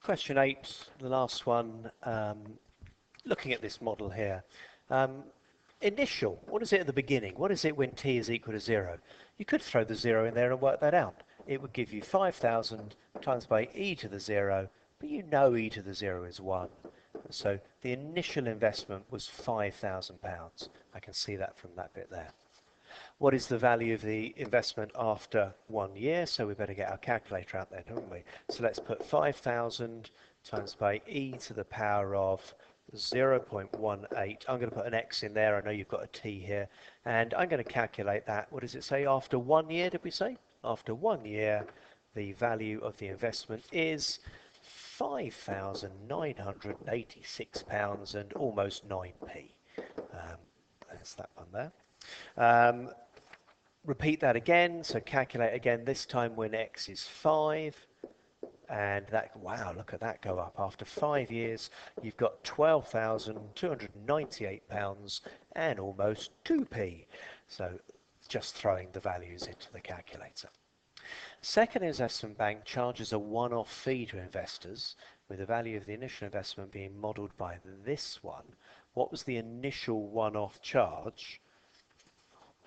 Question 8, the last one, looking at this model here. Um, Initial, what is it at the beginning? What is it when t is equal to 0? You could throw the 0 in there and work that out. It would give you 5,000 times by e to the 0, but you know e to the 0 is 1. So the initial investment was £5,000. I can see that from that bit there. What is the value of the investment after 1 year? So we better get our calculator out there, don't we? So let's put 5,000 times by e to the power of 0.18. I'm going to put an x in there. I know you've got a t here. And I'm going to calculate that. What does it say? After 1 year, did we say? After 1 year, the value of the investment is £5,986 and almost 9p. There's that one there. Repeat that again, so calculate again, this time when x is 5, and that, wow, look at that go up. After 5 years, you've got £12,298 and almost 2p. So just throwing the values into the calculator. Second Investment Bank charges a one-off fee to investors, with the value of the initial investment being modelled by this one. What was the initial one-off charge?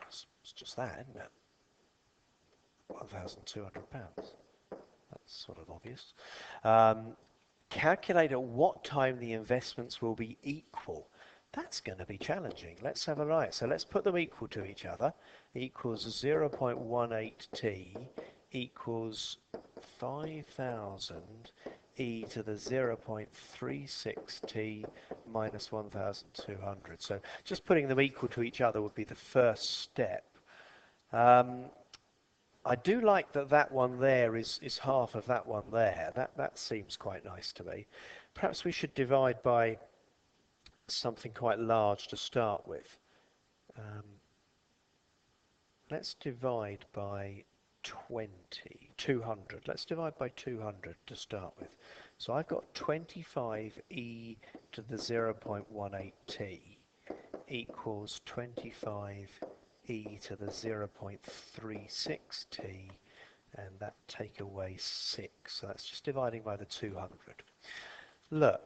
It's just that, isn't it? £1,200. That's sort of obvious. Calculate at what time the investments will be equal. That's going to be challenging. Let's have a right. So let's put them equal to each other. Equals 0.18t equals 5,000 e to the 0.36t minus 1,200. So just putting them equal to each other would be the first step. I do like that that one there is half of that one there. That seems quite nice to me. Perhaps we should divide by something quite large to start with. Let's divide by 200. Let's divide by 200 to start with. So I've got 25e to the 0.18t equals 25 e to the 0.36t, and that take away 6. So that's just dividing by the 200. Look,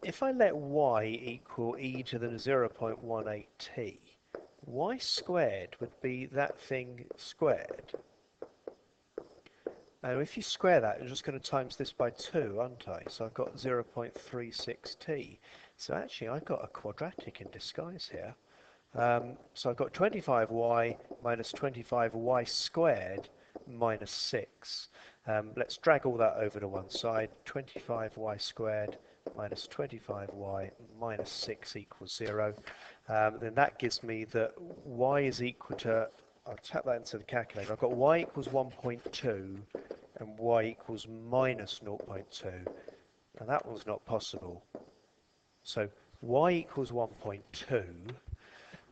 if I let y equal e to the 0.18t, y squared would be that thing squared. Now if you square that, you're just going to times this by 2, aren't I? So I've got 0.36t. So actually I've got a quadratic in disguise here. So I've got 25y minus 25y squared minus 6. Let's drag all that over to one side. 25y squared minus 25y minus 6 equals 0. Then that gives me that y is equal to, I'll tap that into the calculator. I've got y equals 1.2 and y equals minus 0.2. Now that one's not possible. So y equals 1.2.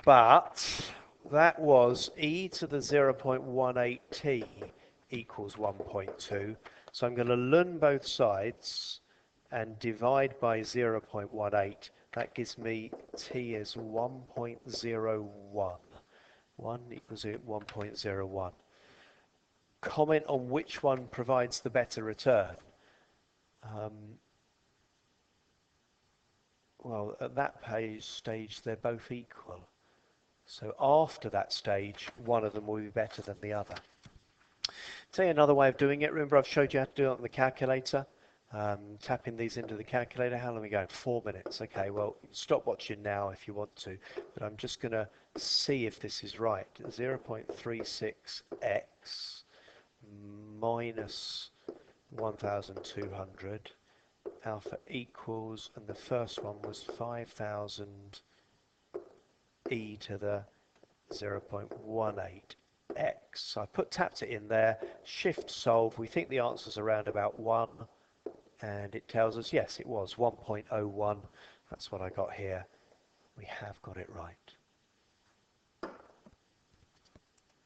But that was e to the 0.18t equals 1.2. So I'm going to learn both sides and divide by 0.18. That gives me t is 1.01. 1 equals 1.01. Comment on which one provides the better return. Well, at that stage, they're both equal. So after that stage, one of them will be better than the other. Tell you another way of doing it. Remember, I've showed you how to do it on the calculator. Tapping these into the calculator. How long are we going? 4 minutes. Okay, well, stop watching now if you want to. But I'm just going to see if this is right. 0.36x minus 1,200 alpha equals, and the first one was 5,000 e to the 0.18x. So I tapped it in there, shift solve. We think the answer's around about 1, and it tells us yes, it was 1.01. That's what I got here. We have got it right.